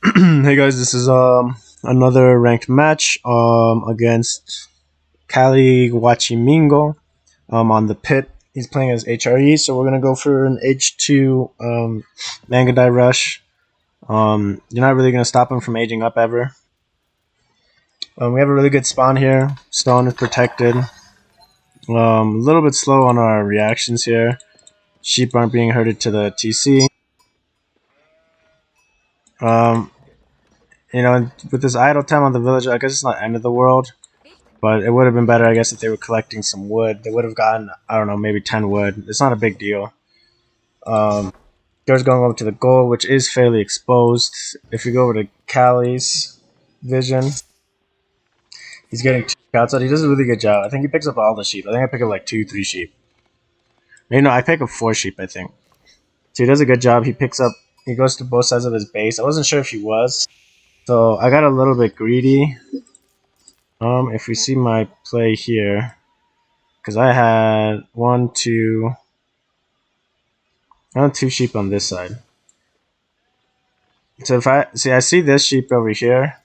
Hey guys, this is another ranked match against Kali Wachimingo on the pit. He's playing as HRE, so we're gonna go for an H2 Mangudai rush. You're not really gonna stop him from aging up ever. We have a really good spawn here. Stone is protected. A little bit slow on our reactions here. Sheep aren't being herded to the TC. Um, with this idle time on the village, I guess it's not end of the world. But it would have been better, I guess, if they were collecting some wood. They would have gotten, I don't know, maybe 10 wood. It's not a big deal. There's going over to the goal, which is fairly exposed. If you go over to Callie's vision, he's getting 2 outside. He does a really good job. I think he picks up all the sheep. I think I pick up like 2, 3 sheep. Maybe no, I pick up 4 sheep, I think. So he does a good job. He goes to both sides of his base. I wasn't sure if he was. So I got a little bit greedy. If we see my play here, because I had I had 2 sheep on this side. So if I see this sheep over here.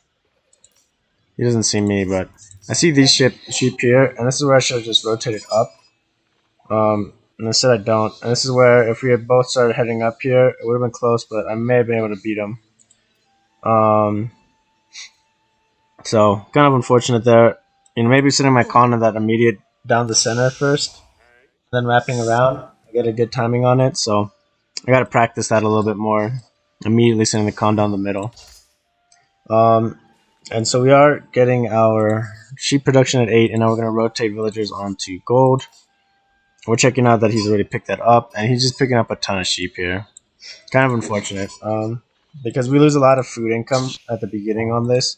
He doesn't see me, but I see these sheep here, and this is where I should have just rotated up. And instead I don't. And this is where if we had both started heading up here, it would have been close, but I may have been able to beat him. So kind of unfortunate there. Maybe sitting my con in that immediate down the center first, then wrapping around. I get a good timing on it, so I got to practice that a little bit more. Immediately sending the con down the middle. And so we are getting our sheep production at 8, and now we're going to rotate villagers onto gold. We're checking out that he's already picked that up, and he's just picking up a ton of sheep here. Kind of unfortunate, because we lose a lot of food income at the beginning on this.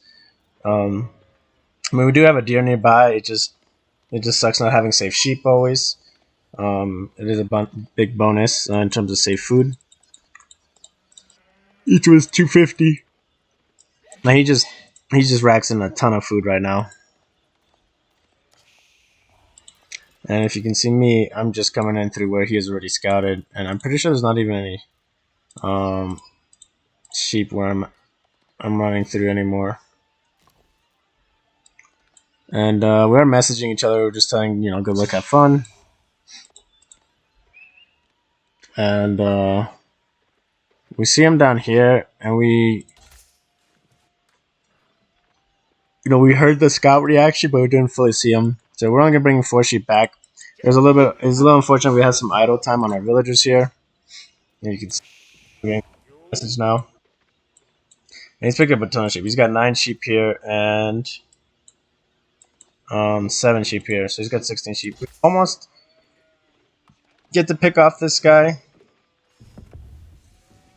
I mean, we do have a deer nearby. It just sucks not having safe sheep always. It is a big bonus in terms of safe food. Each was 250. Now he just racks in a ton of food right now. And if you can see me, I'm just coming in through where he has already scouted, and I'm pretty sure there's not even any sheep where I'm running through anymore. And we're messaging each other. We're just telling, good luck, have fun. And we see him down here, and we heard the scout reaction, but we didn't fully see him. So we're only gonna bring 4 sheep back. It's a little unfortunate we have some idle time on our villagers here. And you can see the message now. And he's picked up a ton of sheep. He's got 9 sheep here and 7 sheep here. So he's got 16 sheep. We almost get to pick off this guy.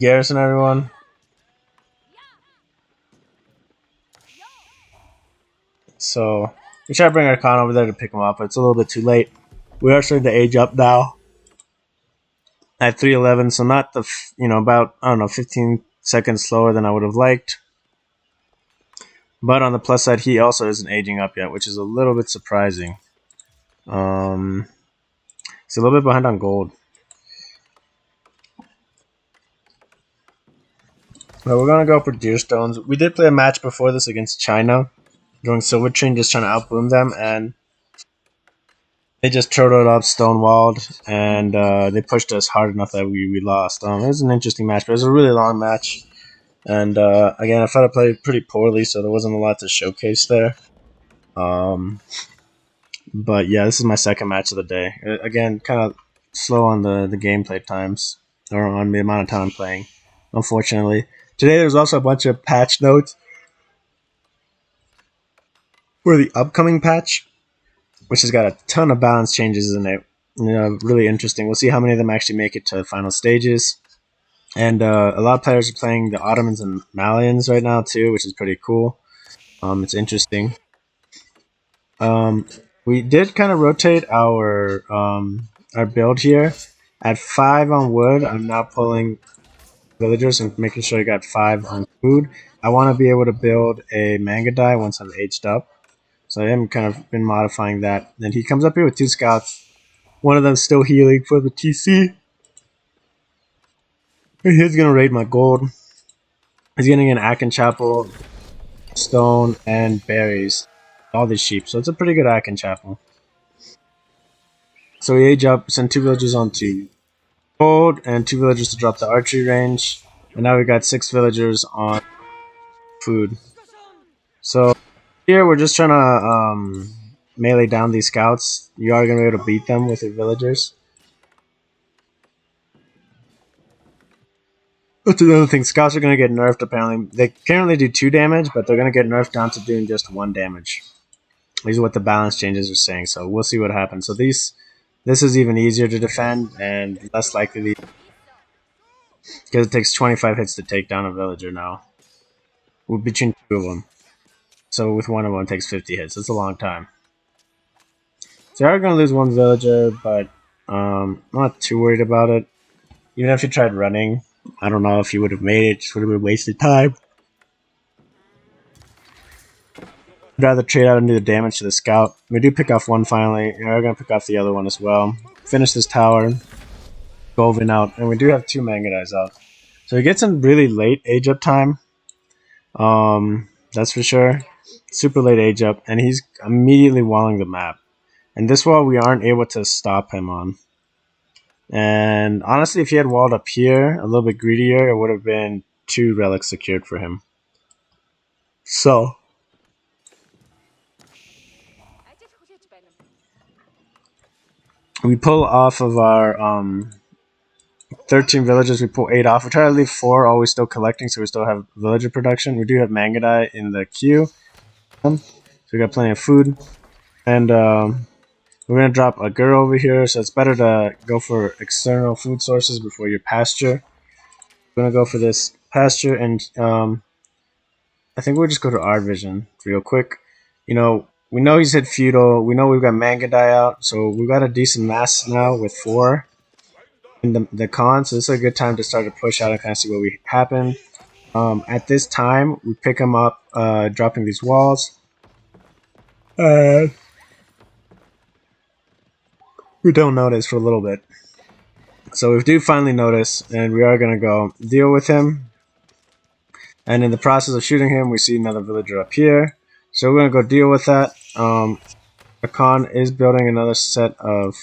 Garrison, everyone. So we try to bring our con over there to pick him up, but it's a little bit too late. We are starting to age up now at 311, so not the about 15 seconds slower than I would have liked. But on the plus side, he also isn't aging up yet, which is a little bit surprising. He's a little bit behind on gold. But we're gonna go for deer stones. We did play a match before this against China, doing Silver Train, just trying to outboom them, and they just turtled up, stonewalled, and they pushed us hard enough that we lost. It was an interesting match, but it was a really long match. And again, I thought I played pretty poorly, so there wasn't a lot to showcase there. But yeah, this is my second match of the day. Again, kind of slow on the gameplay times, or on the amount of time I'm playing, unfortunately. Today there's also a bunch of patch notes for the upcoming patch, which has got a ton of balance changes in it. Really interesting. We'll see how many of them actually make it to the final stages. And a lot of players are playing the Ottomans and Malians right now too, which is pretty cool. It's interesting. We did kind of rotate our build here. At 5 on wood, I'm now pulling villagers and making sure I got 5 on food. I want to be able to build a Mangudai once I'm aged up. So I am kind of been modifying that. Then he comes up here with 2 scouts. One of them still healing for the TC. And he's going to raid my gold. He's getting an Akin Chapel, stone, and berries. All these sheep, so it's a pretty good Akin Chapel. So we age up, send 2 villagers onto gold, and 2 villagers to drop the archery range. And now we got 6 villagers on food. So here we're just trying to melee down these scouts. You are going to be able to beat them with your villagers. That's another thing. Scouts are going to get nerfed apparently. They currently do 2 damage, but they're going to get nerfed down to doing just 1 damage. These are what the balance changes are saying, so we'll see what happens. So this is even easier to defend and less likely to, because it takes 25 hits to take down a villager now. Between 2 of them. So with 1 of them it takes 50 hits. That's a long time. So you are going to lose 1 villager, but I'm not too worried about it. Even if you tried running, I don't know if you would have made it. Just would have been wasted time. I'd rather trade out and do the damage to the scout. We do pick off 1 finally. We're going to pick off the other one as well. Finish this tower. Golvin out. And we do have 2 Mangudais out. So he gets in really late age up time. That's for sure. Super late age up. And he's immediately walling the map. And this wall we aren't able to stop him on. And honestly, if he had walled up here, a little bit greedier, it would have been 2 relics secured for him. So we pull off of our 13 villagers, we pull 8 off. We try to leave 4 always still collecting, so we still have villager production. We do have Mangudai in the queue, so we got plenty of food. And we're going to drop a girl over here, so it's better to go for external food sources before your pasture. We're going to go for this pasture, and I think we'll just go to our vision real quick. You know, we know he's hit feudal. We know we've got Mangudai out, so we've got a decent mass now with 4 in the con. So this is a good time to start to push out and kind of see what we happen. At this time, we pick him up, dropping these walls. We don't notice for a little bit. So we do finally notice, and we are going to go deal with him. And in the process of shooting him, we see another villager up here. So we're going to go deal with that. Akan is building another set of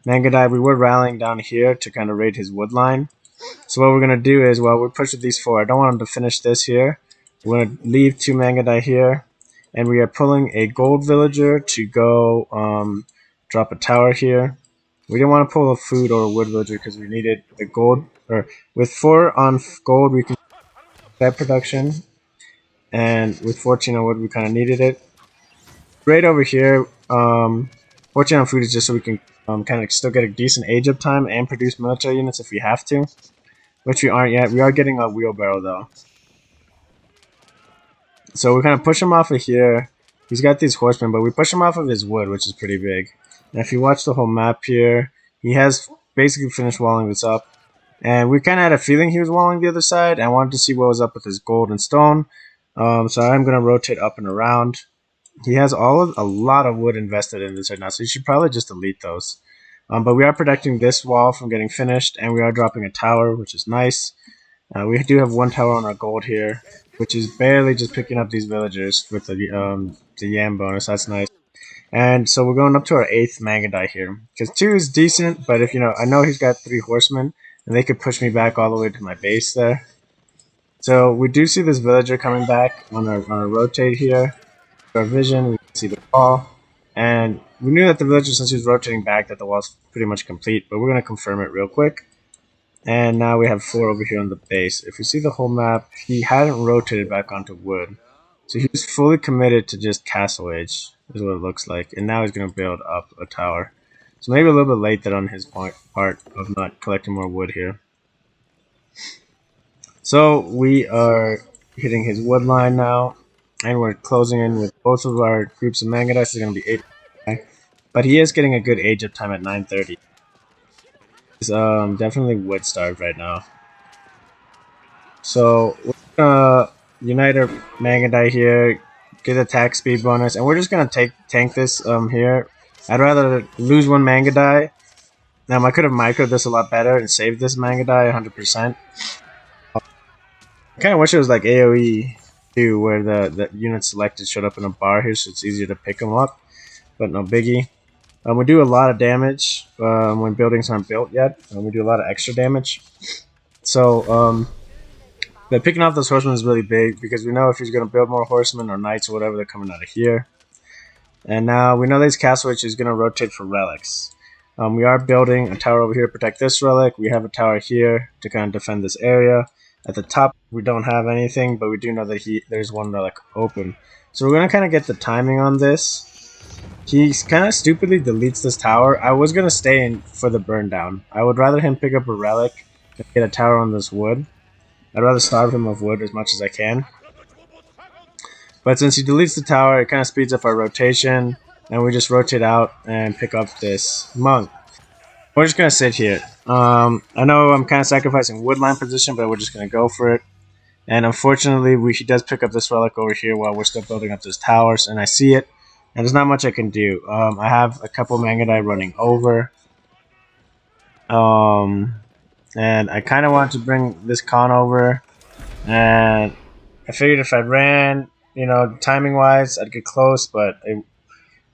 Mangudai. We were rallying down here to kind of raid his wood line. So what we're going to do is, well, we're pushing these 4. I don't want him to finish this here. We're going to leave 2 Mangudai here. And we are pulling a gold villager to go drop a tower here. We didn't want to pull a food or a wood villager because we needed the gold. Or with 4 on gold, we can get production. And with 14 on wood, we kind of needed it. Right over here, 14 on food is just so we can kind of still get a decent age up time and produce military units if we have to. Which we aren't yet. We are getting a wheelbarrow though. So we kind of push him off of here. He's got these horsemen, but we push him off of his wood, which is pretty big. And if you watch the whole map here, he has basically finished walling this up. And we kind of had a feeling he was walling the other side. I wanted to see what was up with his gold and stone. So I'm going to rotate up and around. He has a lot of wood invested in this right now, so you should probably just delete those. But we are protecting this wall from getting finished, and we are dropping a tower, which is nice. We do have 1 tower on our gold here, which is barely just picking up these villagers with the yam bonus. That's nice. And so we're going up to our 8th Mangudai here. Because 2 is decent, but if I know he's got 3 horsemen, and they could push me back all the way to my base there. So we do see this villager coming back on our rotate here. Our vision, we can see the wall. And we knew that the villager, since he was rotating back, that the wall's pretty much complete, but we're going to confirm it real quick. And now we have 4 over here on the base. If we see the whole map, he hadn't rotated back onto wood. So he was fully committed to just castle age, is what it looks like. And now he's going to build up a tower. So maybe a little bit late there on his part of not collecting more wood here. So we are hitting his wood line now. And we're closing in with both of our groups of Mangudai. So it's going to be 8. But he is getting a good age up time at 9:30. He's definitely wood starved right now. So we're gonna unite our Mangudai here, get attack speed bonus, and we're just gonna tank this here. I'd rather lose 1 Mangudai. Now I could have microed this a lot better and saved this Mangudai 100%. Kind of wish it was like AOE too, where the unit selected showed up in a bar here, so it's easier to pick them up. But no biggie. We do a lot of damage when buildings aren't built yet. We do a lot of extra damage. So but picking off those horsemen is really big because we know if he's going to build more horsemen or knights or whatever, they're coming out of here. And now we know this castle witch is going to rotate for relics. We are building a tower over here to protect this relic. We have a tower here to kind of defend this area. At the top, we don't have anything, but we do know that there's one relic open. So we're going to kind of get the timing on this. He kind of stupidly deletes this tower. I was going to stay in for the burn down. I would rather him pick up a relic than get a tower on this wood. I'd rather starve him of wood as much as I can. But since he deletes the tower, it kind of speeds up our rotation, and we just rotate out and pick up this monk. We're just going to sit here. I know I'm kind of sacrificing woodline position, but we're just going to go for it. And unfortunately, he does pick up this relic over here while we're still building up this towers, and I see it. And there's not much I can do. I have a couple Mangudai running over. And I kind of want to bring this con over. And I figured if I ran, you know, timing-wise, I'd get close, but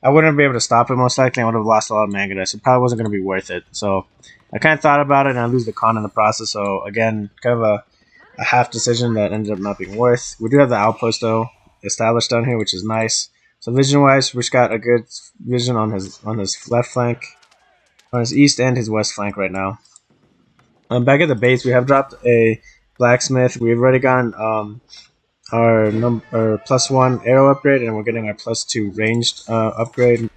I wouldn't be able to stop it most likely. I would have lost a lot of Mangudai, so it probably wasn't going to be worth it. So I kind of thought about it, and I lose the con in the process. So again, kind of a half decision that ended up not being worth. We do have the outpost, though, established down here, which is nice. So vision-wise, we've got a good vision on his left flank, on his east and his west flank right now. Back at the base, we have dropped a blacksmith. We've already gotten our +1 arrow upgrade, and we're getting our +2 ranged upgrade.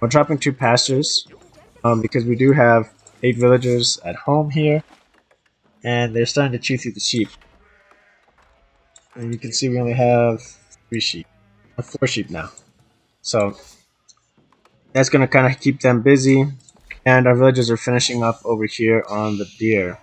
We're dropping 2 pastures because we do have 8 villagers at home here, and they're starting to chew through the sheep. And you can see we only have 3 sheep. 4 sheep now. So that's going to kind of keep them busy. And our villagers are finishing up over here on the deer.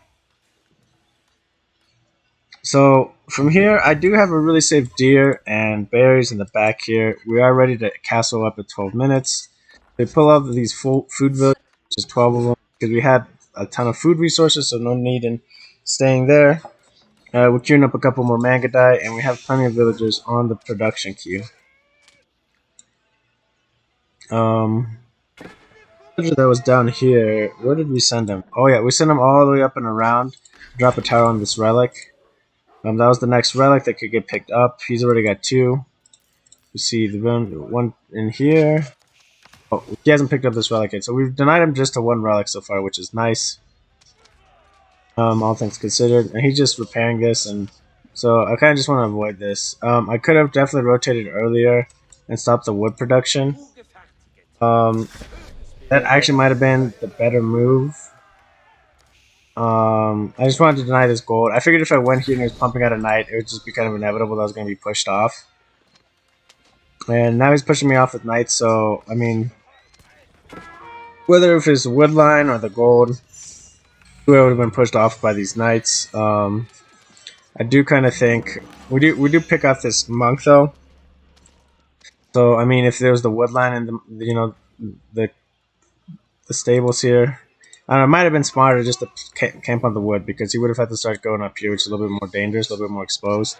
So from here, I do have a really safe deer and berries in the back here. We are ready to castle up at 12 minutes. They pull out these full food villages, just 12 of them, because we had a ton of food resources, so no need in staying there. We're queuing up a couple more Mangudai, and we have plenty of villagers on the production queue. That was down here. Where did we send him? Oh yeah, we sent him all the way up and around. Drop a tower on this relic. That was the next relic that could get picked up. He's already got 2. You see the one in here. Oh, he hasn't picked up this relic yet, so we've denied him just to 1 relic so far, which is nice. All things considered, and he's just repairing this, and so I kind of just want to avoid this. I could have definitely rotated earlier and stopped the wood production. That actually might have been the better move. I just wanted to deny this gold. I figured if I went here and he was pumping out a knight, it would just be kind of inevitable that I was going to be pushed off. And now he's pushing me off with knights, so, I mean, whether if it's the wood line or the gold, I would have been pushed off by these knights. I do kind of think we do pick off this monk though. So I mean, if there was the wood line and the stables here, I don't know, it might have been smarter just to camp on the wood because he would have had to start going up here, which is a little bit more dangerous, a little bit more exposed.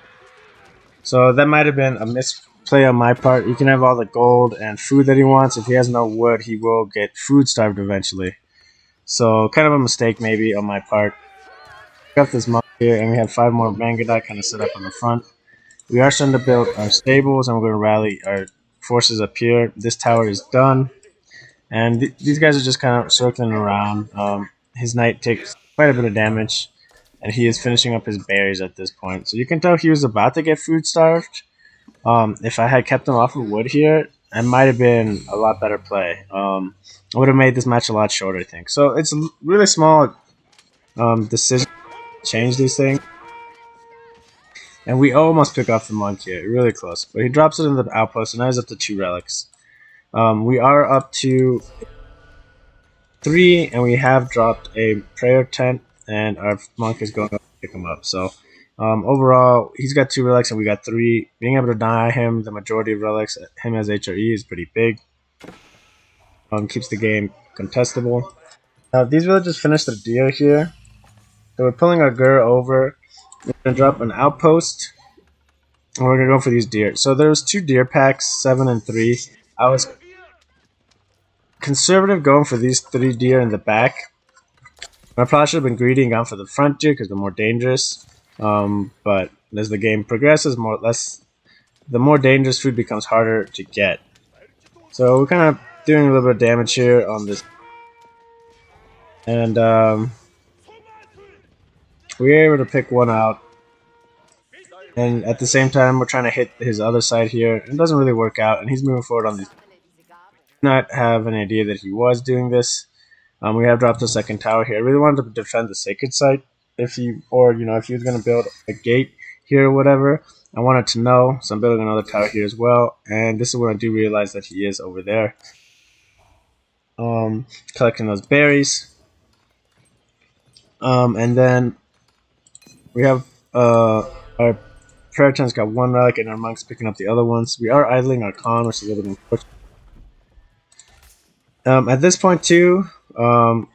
So that might have been a misplay on my part. You can have all the gold and food that he wants. If he has no wood, he will get food starved eventually. So kind of a mistake maybe on my part. Got this monk here, and we have 5 more Mangudai kind of set up on the front. We are starting to build our stables, and we're going to rally our forces up here. This tower is done, and these guys are just kind of circling around. His knight takes quite a bit of damage, and he is finishing up his berries at this point. So you can tell he was about to get food starved. If I had kept him off of wood here, it might have been a lot better play. I would have made this match a lot shorter, I think. So it's a really small decision to change these things. And we almost pick off the monk here, really close. But he drops it in the outpost, and now he's up to 2 relics. We are up to 3, and we have dropped a prayer tent, and our monk is going up to pick him up. So overall, he's got 2 relics, and we got 3. Being able to deny him the majority of relics, him as HRE, is pretty big. Keeps the game contestable. These villagers finished the deer here. So we're pulling our Gur over. We're gonna drop an outpost, and we're gonna go for these deer. So there's 2 deer packs, 7 and 3. I was conservative going for these 3 deer in the back. I probably should have been greedy and gone for the front deer because they're more dangerous. But as the game progresses, the more dangerous food becomes harder to get. So we're kind of doing a little bit of damage here on this, and we were able to pick one out. And at the same time, we're trying to hit his other side here. It doesn't really work out, and he's moving forward on these. Not have an idea that he was doing this. We have dropped a second tower here. I really wanted to defend the sacred site if he, or if he was going to build a gate here or whatever. I wanted to know, so I'm building another tower here as well. And this is when I do realize that he is over there, collecting those berries. And then we have our Praetor's got 1 relic, and our monk's picking up the other ones. We are idling our Khan, which is a little bit unfortunate. At this point too, we've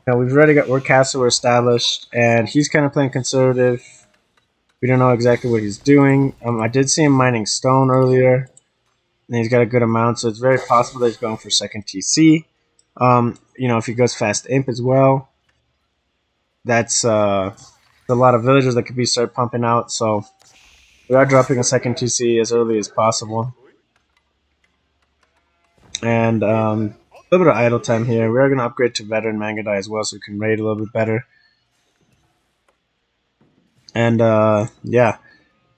already got Work Castle, we're established, and he's kind of playing conservative. We don't know exactly what he's doing. I did see him mining stone earlier, and he's got a good amount, so it's very possible that he's going for second TC. If he goes fast imp as well, that's a lot of villagers that could be start pumping out, so we are dropping a second TC as early as possible. And a little bit of idle time here. We are going to upgrade to veteran Mangudai as well, so we can raid a little bit better. And yeah,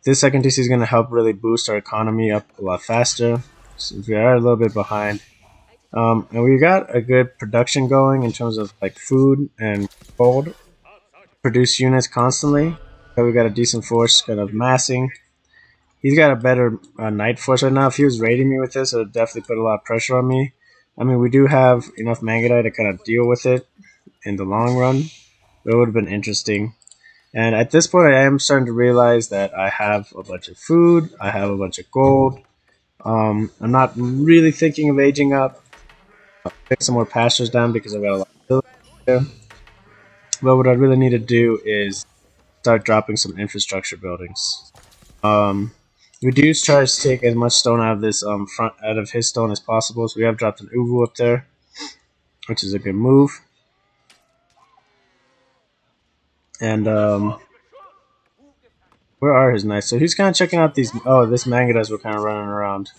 this second TC is going to help really boost our economy up a lot faster. So we are a little bit behind. And we got a good production going in terms of like food and gold. Produce units constantly. So we got a decent force kind of massing. He's got a better knight force right now. If he was raiding me with this, it would definitely put a lot of pressure on me. I mean, we do have enough Mangudai to kind of deal with it in the long run. But it would have been interesting. And at this point, I am starting to realize that I have a bunch of food. I have a bunch of gold. I'm not really thinking of aging up. I'll pick some more pastures down because I've got a lot of villages there. But what I really need to do is start dropping some infrastructure buildings. We do try to take as much stone out of this out of his stone as possible. So we have dropped an Uvu up there, which is a good move. And where are his knights? So he's kind of checking out these. Oh, this Mangudais were kind of running around.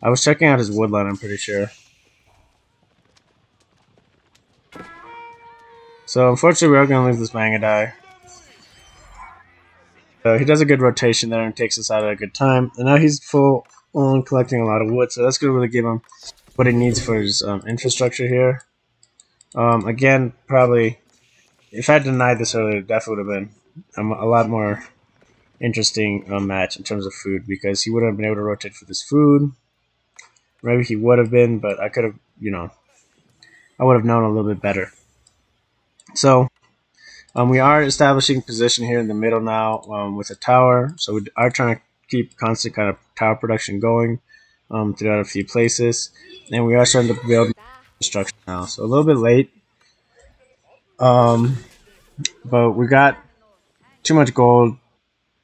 I was checking out his woodline, I'm pretty sure. So unfortunately, we are going to lose this Mangudai. He does a good rotation there and takes us out at a good time. And now he's full on collecting a lot of wood, so that's going to really give him what he needs for his infrastructure here. Again, probably, if I had denied this earlier, it definitely would have been a lot more interesting match in terms of food, because he wouldn't have been able to rotate for this food. Maybe he would have been, but I could have, I would have known a little bit better. So, we are establishing position here in the middle now with a tower. So we are trying to keep constant kind of tower production going throughout a few places. And we are starting to build construction now. So a little bit late. But we got too much gold,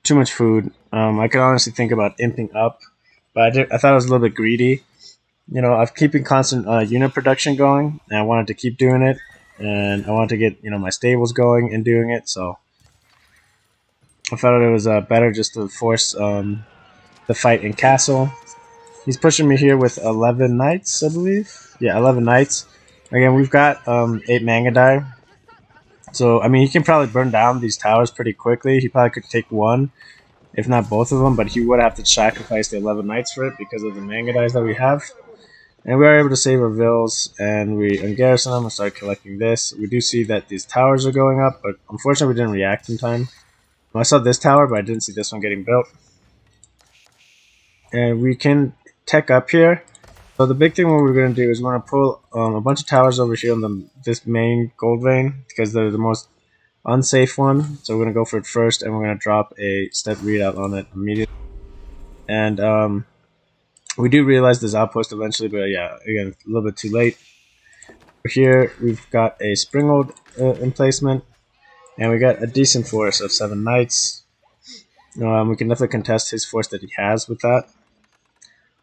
too much food. I could honestly think about imping up. But I thought I was a little bit greedy. I'm keeping constant unit production going. And I wanted to keep doing it. And I wanted to get my stables going and doing it, so I felt it was better just to force the fight in castle. He's pushing me here with 11 knights, I believe. Yeah, 11 knights. Again, we've got 8 Mangudai, so I mean he can probably burn down these towers pretty quickly. He probably could take one, if not both of them, but he would have to sacrifice the 11 knights for it because of the Mangudais that we have. And we are able to save our vills, and we ungarrison them and start collecting this. We do see that these towers are going up, but unfortunately we didn't react in time. I saw this tower, but I didn't see this one getting built. And we can tech up here. So the big thing what we're going to do is we're going to pull a bunch of towers over here on this main gold vein, because they're the most unsafe one. So we're going to go for it first, and we're going to drop a step readout on it immediately. And we do realize this outpost eventually, but yeah, again, a little bit too late. Here, we've got a springhold emplacement, And we got a decent force of 7 knights. We can definitely contest his force that he has with that.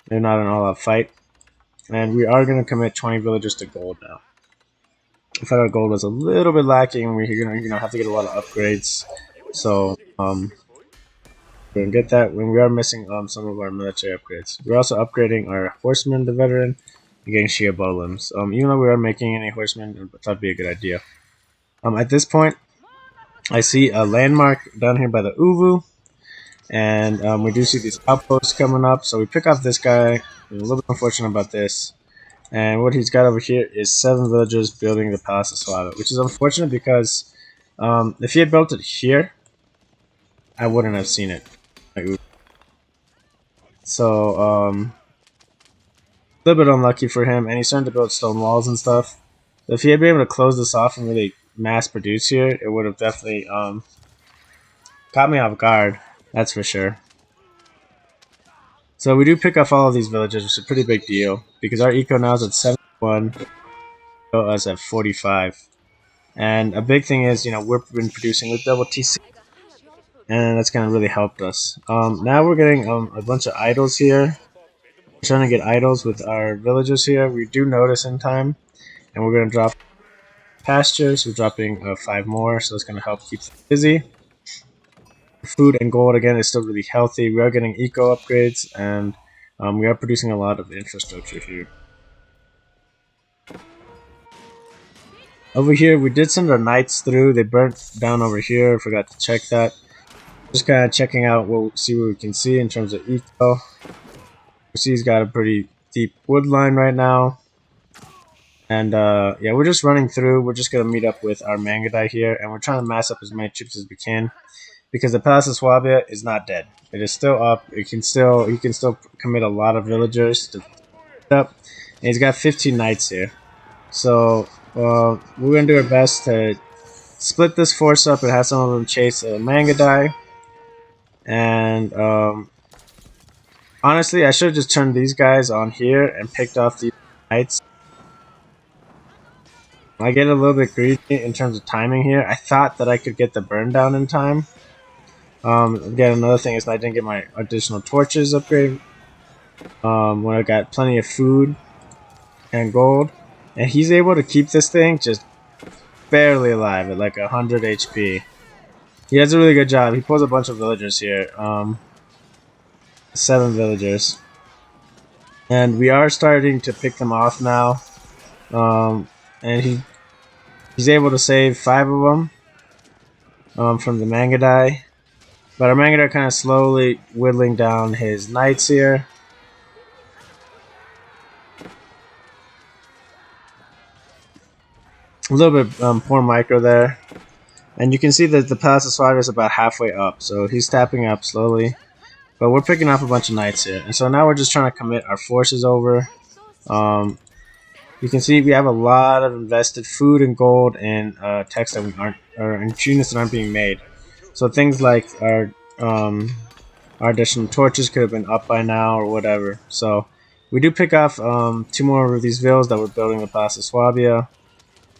They're not an all-out fight. And we are going to commit 20 villagers to gold now. I thought our gold was a little bit lacking. We're going to have to get a lot of upgrades. So, we're going to get that when we are missing some of our military upgrades. We're also upgrading our horsemen, the veteran, and getting Shia Bolems. Even though we are making any horsemen, I thought it'd be a good idea. At this point, I see a landmark down here by the Uvu. And we do see these outposts coming up, so we pick off this guy. I'm a little bit unfortunate about this. And what he's got over here is 7 villagers building the Palace of Swava, which is unfortunate because if he had built it here, I wouldn't have seen it. So, a little bit unlucky for him, and he's starting to build stone walls and stuff. So if he had been able to close this off and really mass produce here, it would have definitely caught me off guard. That's for sure. So we do pick off all of these villages, which is a pretty big deal, because our eco now is at 71, us at 45. And a big thing is, we've been producing with double TC, and that's kind of really helped us. Now we're getting a bunch of idols here. We're trying to get idols with our villagers here. We do notice in time, and we're going to drop pastures. We're dropping 5 more, so it's going to help keep them busy. Food and gold again is still really healthy. We are getting eco upgrades, and we are producing a lot of infrastructure here. Over here, we did send our knights through. They burnt down over here. Forgot to check that. Just kind of checking out see what we can see in terms of eco. We see he's got a pretty deep wood line right now. And yeah, we're just running through. We're just gonna meet up with our Mangudai here, and we're trying to mass up as many troops as we can. Because the Palace of Swabia is not dead. It is still up. You can still commit a lot of villagers to up. And he's got 15 knights here. So we're gonna do our best to split this force up and have some of them chase Mangudai. And honestly, I should have just turned these guys on here and picked off these knights. I get a little bit greedy in terms of timing here. I thought that I could get the burn down in time. Again, another thing is I didn't get my additional torches upgrade when I got plenty of food and gold. And he's able to keep this thing just barely alive at like 100 HP. He does a really good job. He pulls a bunch of villagers here. 7 villagers. And we are starting to pick them off now. And he's able to save 5 of them from the Mangudai. But our Mangudai kind of slowly whittling down his knights here. A little bit poor micro there. And you can see that the Palace of Swabia is about halfway up. So he's tapping up slowly. But we're picking off a bunch of knights here. And so now we're just trying to commit our forces over. You can see we have a lot of invested food and gold in techs that we aren't, or in units that aren't being made. So things like our additional torches could have been up by now or whatever. So we do pick off 2 more of these villas that we're building the Palace of Swabia.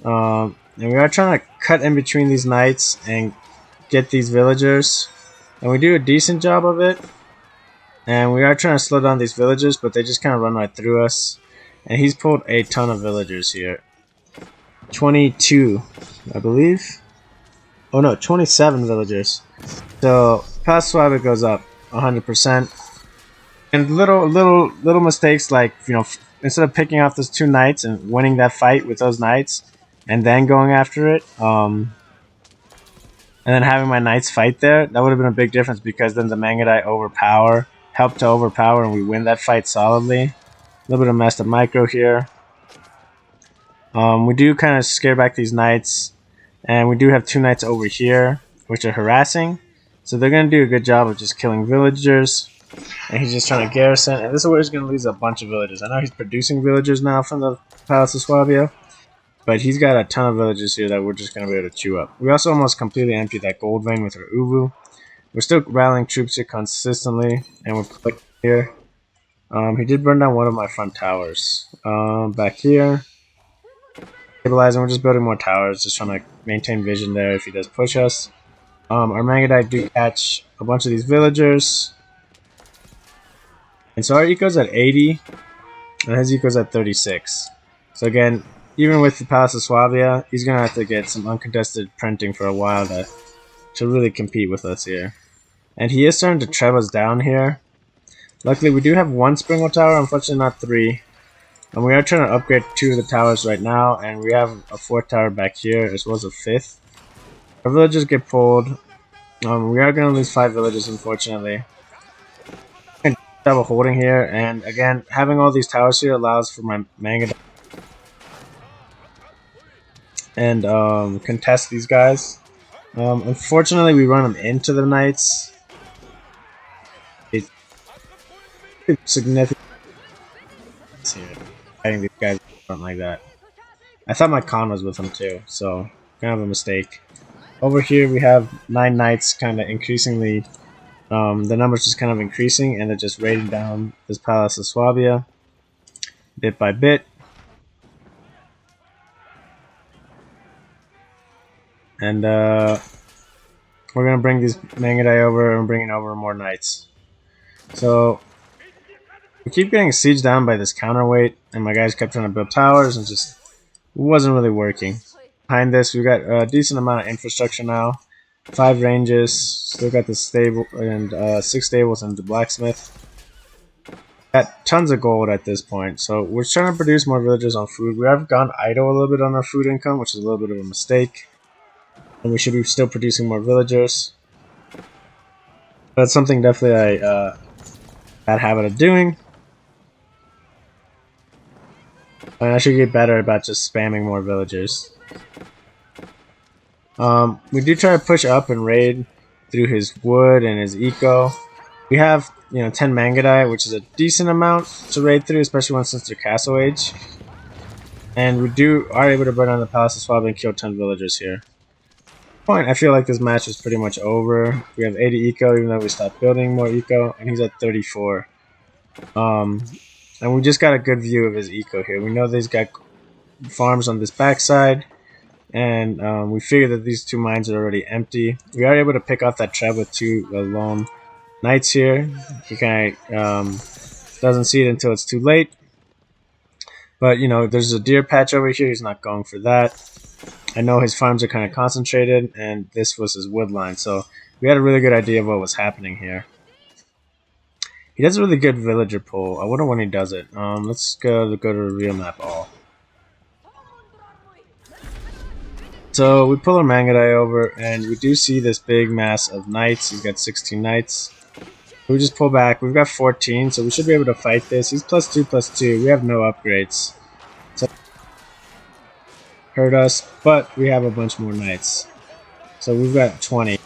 And we are trying to cut in between these knights and get these villagers. And we do a decent job of it. And we are trying to slow down these villagers, but they just kind of run right through us. And he's pulled a ton of villagers here. 22, I believe. Oh no, 27 villagers. So Palace Swabia goes up 100%. And little mistakes like, instead of picking off those 2 knights and winning that fight with those knights, and then going after it, and then having my knights fight there, that would have been a big difference because then the Mangudai help to overpower, and we win that fight solidly. A little bit of messed up micro here. We do kind of scare back these knights, and we do have 2 knights over here, which are harassing. So they're going to do a good job of just killing villagers, and he's just trying to garrison, and this is where he's going to lose a bunch of villagers. I know he's producing villagers now from the Palace of Swabia, but he's got a ton of villagers here that we're just going to be able to chew up. We also almost completely emptied that gold vein with our Uvu. We're still rallying troops here consistently, and we're clicking here. He did burn down one of my front towers. Back here. Stabilizing, we're just building more towers, just trying to maintain vision there if he does push us. Our Mangudai do catch a bunch of these villagers. And so our eco's at 80, and his eco's at 36. So again, even with the Palace of Swabia, he's going to have to get some uncontested printing for a while to really compete with us here. And he is starting to trev us down here. Luckily, we do have one Springle Tower, unfortunately not 3. And we are trying to upgrade 2 of the towers right now, and we have a 4th tower back here, as well as a 5th. Our villagers get pulled. We are going to lose 5 villages, unfortunately. Double holding here, and again, having all these towers here allows for my Mangudai and contest these guys. Unfortunately, we run them into the knights. It's significant here, fighting these guys front like that. I thought my Khan was with him too, so kind of a mistake. Over here, we have 9 knights, kind of increasingly. The numbers just kind of increasing, and they're just raiding down this Palace of Swabia bit by bit. And we're gonna bring these Mangudai over and bringing over more knights. So we keep getting sieged down by this counterweight, and my guys kept trying to build towers and just wasn't really working. Behind this, we've got a decent amount of infrastructure now. 5 ranges, still got the stable and 6 stables and the blacksmith. Got tons of gold at this point, so we're trying to produce more villagers on food. We have gone idle a little bit on our food income, which is a little bit of a mistake. And we should be still producing more villagers. That's something definitely I bad habit of doing. And I should get better about just spamming more villagers. We do try to push up and raid through his wood and his eco. We have, 10 Mangudai, which is a decent amount to raid through, especially since they're castle age. And we are able to burn down the Palace of Swab and kill 10 villagers here. Point, I feel like this match is pretty much over. We have 80 eco, even though we stopped building more eco, and he's at 34. And we just got a good view of his eco here. We know that he's got farms on this backside. And we figured that these 2 mines are already empty. We are able to pick off that trev with 2 lone knights here. He kind of doesn't see it until it's too late. But, there's a deer patch over here. He's not going for that. I know his farms are kind of concentrated, and this was his wood line. So we had a really good idea of what was happening here. He does a really good villager pull. I wonder when he does it. Let's go to real map all. So we pull our Mangudai over, and we do see this big mass of knights. He's got 16 knights. We just pull back. We've got 14, so we should be able to fight this. He's +2/+2. We have no upgrades. So hurt us, but we have a bunch more knights. So we've got 20.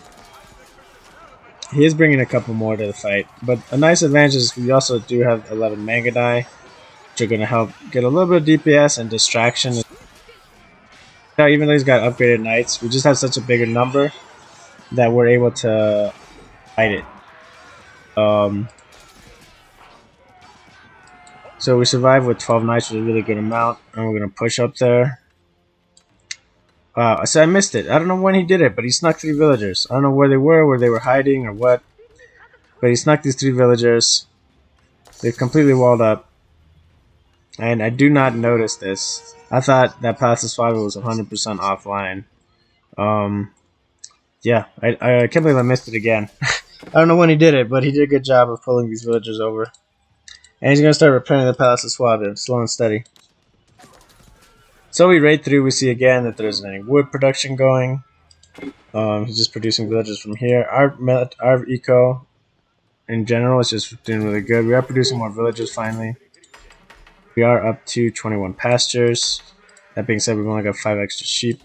He is bringing a couple more to the fight, but a nice advantage is we also do have 11 Mangudai, which are going to help get a little bit of DPS and distraction. Now, even though he's got upgraded knights, we just have such a bigger number that we're able to fight it. So we survived with 12 knights, which is a really good amount, and we're going to push up there. So I missed it. I don't know when he did it, but he snuck 3 villagers. I don't know where they were hiding, or what. But he snuck these 3 villagers. They've completely walled up. And I do not notice this. I thought that Palace of Swabia was 100% offline. Yeah, I can't believe I missed it again. I don't know when he did it, but he did a good job of pulling these villagers over. And he's going to start repairing the Palace of Swabia, slow and steady. So we raid through, we see again that there isn't any wood production going. He's just producing villagers from here. Our eco, in general, is just doing really good. We are producing more villagers finally. We are up to 21 pastures. That being said, we've only got 5 extra sheep.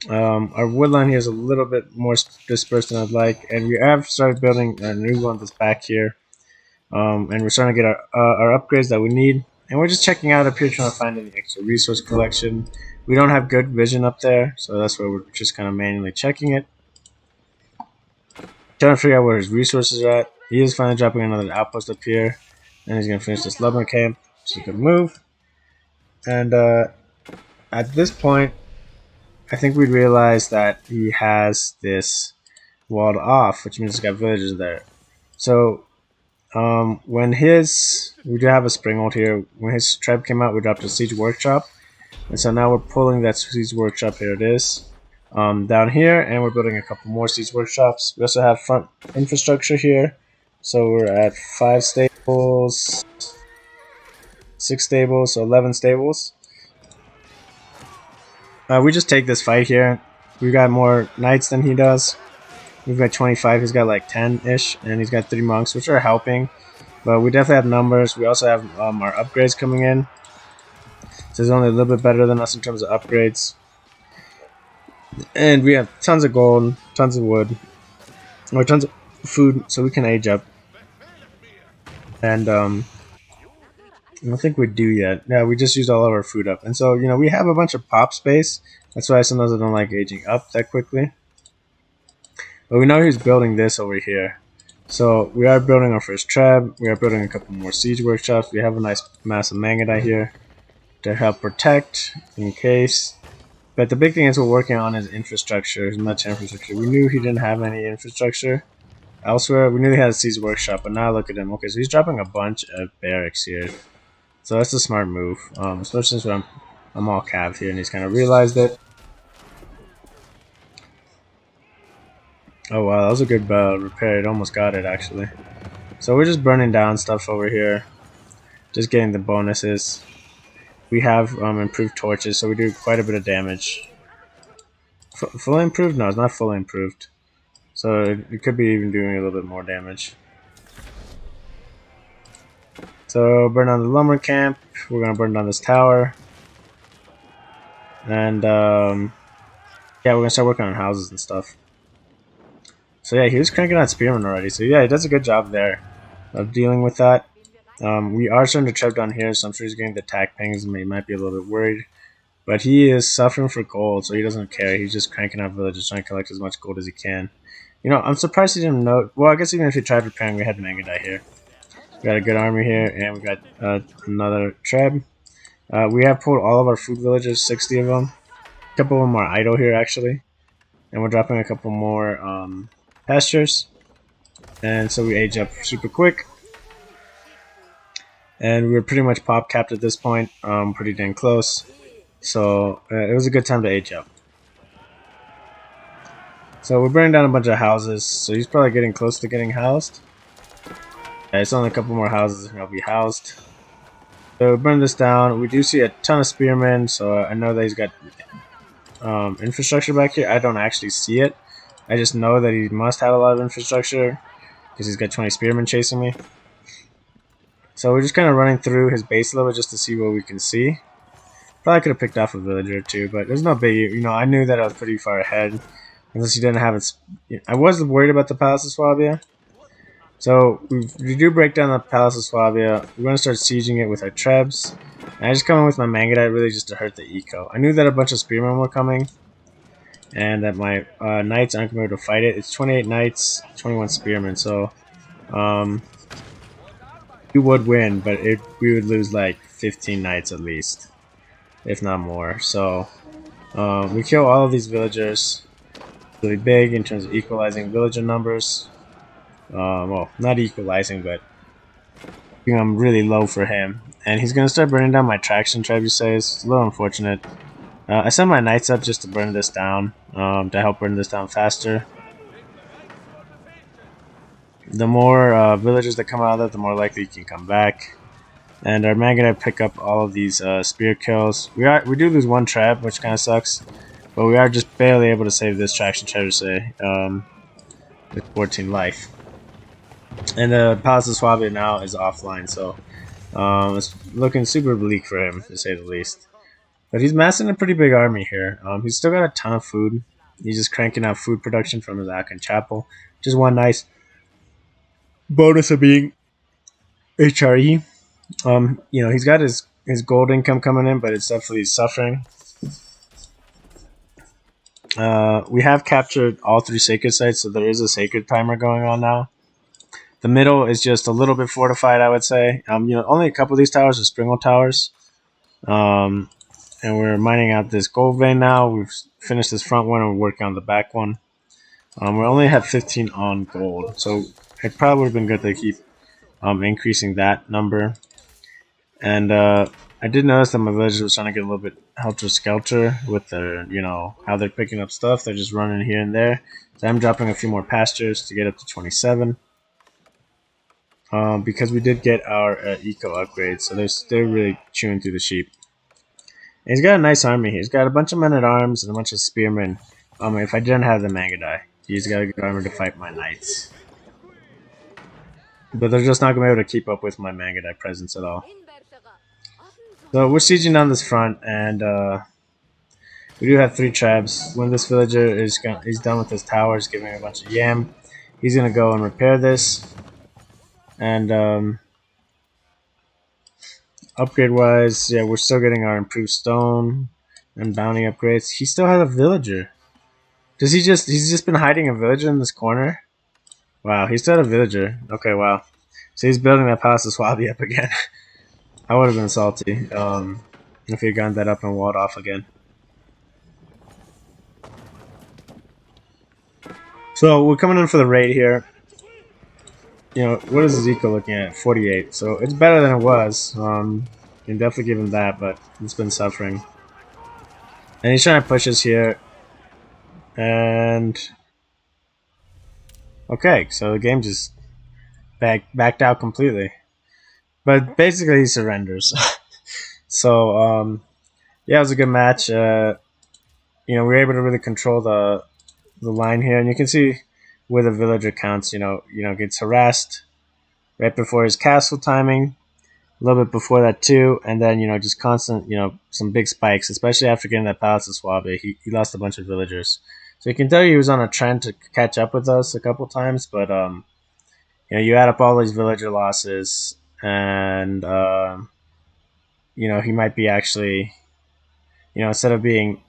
Our woodline here is a little bit more dispersed than I'd like, and we have started building a new one that's back here. And we're starting to get our upgrades that we need. And we're just checking out up here, trying to find any extra resource collection. We don't have good vision up there, so that's where we're just kind of manually checking it. Trying to figure out where his resources are at. He is finally dropping another outpost up here. And he's going to finish this lumber camp, which is a good move. And at this point, I think we realized that he has this walled off, which means he's got villagers there. So when we do have a springhold here. When his tribe came out, we dropped a siege workshop, and so now we're pulling that siege workshop. Here it is, down here, and we're building a couple more siege workshops. We also have front infrastructure here, so we're at 5 stables, 6 stables, so 11 stables. We just take this fight here. We got more knights than he does. We've got 25, he's got like 10-ish, and he's got 3 monks, which are helping. But we definitely have numbers. We also have our upgrades coming in. So he's only a little bit better than us in terms of upgrades. And we have tons of gold, tons of wood, or tons of food, so we can age up. And I don't think we do yet. Yeah, we just used all of our food up. And so, we have a bunch of pop space. That's why sometimes I don't like aging up that quickly. But we know he's building this over here. So we are building our first trab. We are building a couple more siege workshops. We have a nice massive Mangudai here to help protect in case. But the big thing is we're working on his infrastructure, his much infrastructure. We knew he didn't have any infrastructure elsewhere. We knew he had a siege workshop, but now look at him. Okay, so he's dropping a bunch of barracks here. So that's a smart move, especially since I'm all cav here and he's kind of realized it. Oh wow, that was a good repair. It almost got it actually. So we're just burning down stuff over here, just getting the bonuses. We have improved torches, so we do quite a bit of damage. Fully improved? No, it's not fully improved. So it could be even doing a little bit more damage. So burn down the lumber camp. We're gonna burn down this tower, and yeah, we're gonna start working on houses and stuff. So yeah, he was cranking out spearmen already. So yeah, he does a good job there of dealing with that. We are starting to trap down here, so I'm sure he's getting the attack pings and he might be a little bit worried. But he is suffering for gold, so he doesn't care. He's just cranking out villages, trying to collect as much gold as he can. I'm surprised he didn't know. Well, I guess even if he tried repairing, we had Mangudai here. We got a good army here, and we got another trab. We have pulled all of our food villages, 60 of them. A couple of them are idle here, actually. And we're dropping a couple more pastures. And so we age up super quick. And we're pretty much pop capped at this point, pretty dang close. So it was a good time to age up. So we're burning down a bunch of houses, so he's probably getting close to getting housed. Yeah, it's only a couple more houses and he'll be housed. So we burn this down. We do see a ton of spearmen, so I know that he's got infrastructure back here. I don't actually see it. I just know that he must have a lot of infrastructure because he's got 20 spearmen chasing me. So we're just kind of running through his base level just to see what we can see. Probably could have picked off a villager or two, but there's no biggie. I knew that I was pretty far ahead. Unless he didn't have it. I was worried about the Palace of Swabia. So we do break down the Palace of Swabia. We're going to start sieging it with our trebs. And I just come in with my Mangudai really just to hurt the eco. I knew that a bunch of spearmen were coming. And that my knights aren't going to be able to fight it. It's 28 knights, 21 spearmen. So we would win, but we would lose like 15 knights at least. If not more. So we kill all of these villagers. Really big in terms of equalizing villager numbers. Well, not equalizing, but I'm really low for him. And he's gonna start burning down my traction trebuchets. It's a little unfortunate. I sent my knights up just to burn this down, to help burn this down faster. The more villagers that come out of that, the more likely he can come back. And our Mangudai pick up all of these spear kills. We do lose one trap, which kind of sucks. But we are just barely able to save this traction trebuchet with 14 life. And the Palace of Swabia now is offline, so it's looking super bleak for him, to say the least. But he's massing a pretty big army here. He's still got a ton of food. He's just cranking out food production from his Akan Chapel. Just one nice bonus of being HRE. He's got his gold income coming in, but it's definitely suffering. We have captured all 3 sacred sites, so there is a sacred timer going on now. The middle is just a little bit fortified, I would say. Only a couple of these towers are Springwell towers. and we're mining out this gold vein now. We've finished this front one and we're working on the back one. We only have 15 on gold, so it probably would have been good to keep increasing that number. And I did notice that my villagers was trying to get a little bit helter-skelter with their, how they're picking up stuff. They're just running here and there. So I'm dropping a few more pastures to get up to 27. Because we did get our eco upgrade, so they're really chewing through the sheep. And he's got a nice army here. He's got a bunch of men-at-arms and a bunch of spearmen. If I didn't have the Mangudai, he's got a good armor to fight my knights. But they're just not going to be able to keep up with my Mangudai presence at all. So we're sieging down this front, and we do have 3 tribes. When this villager he's done with his towers, giving a bunch of yam, he's going to go and repair this. And upgrade-wise, yeah, we're still getting our improved stone and bounty upgrades. He still has a villager. He's just been hiding a villager in this corner? Wow, he still had a villager. Okay, wow. So he's building that Palace of Swabi up again. I would have been salty if he had gotten that up and walled off again. So we're coming in for the raid here. What is his eco looking at? 48. So it's better than it was. Can definitely give him that, but it's been suffering. And he's trying to push us here. And okay, so the game just backed out completely. But basically he surrenders. So yeah, it was a good match. We were able to really control the line here, and you can see where the villager counts, gets harassed right before his castle timing, a little bit before that too, and then, just constant, some big spikes, especially after getting that Palace of Swabe. He lost a bunch of villagers. So you can tell he was on a trend to catch up with us a couple times, but, you add up all these villager losses, and, he might be actually, instead of being,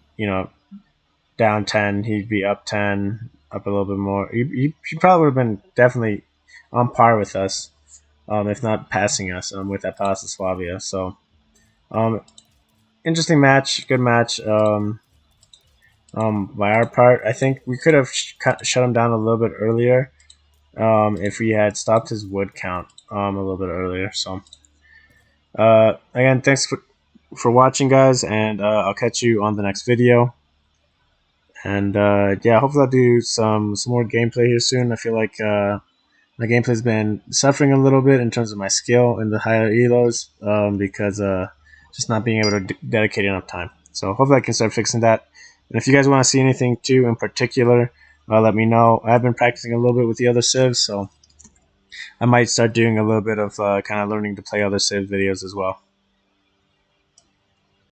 down 10, he'd be up 10, up a little bit more. He probably would have been definitely on par with us, if not passing us with that Palace of Swabia. So, interesting match, good match. By our part, I think we could have shut him down a little bit earlier if we had stopped his wood count a little bit earlier. So, again, thanks for watching, guys, and I'll catch you on the next video. And yeah, hopefully I'll do some more gameplay here soon. I feel like my gameplay's been suffering a little bit in terms of my skill in the higher elos because just not being able to dedicate enough time. So hopefully I can start fixing that. And if you guys want to see anything too in particular, let me know. I've been practicing a little bit with the other civs, so I might start doing a little bit of kind of learning to play other civ videos as well.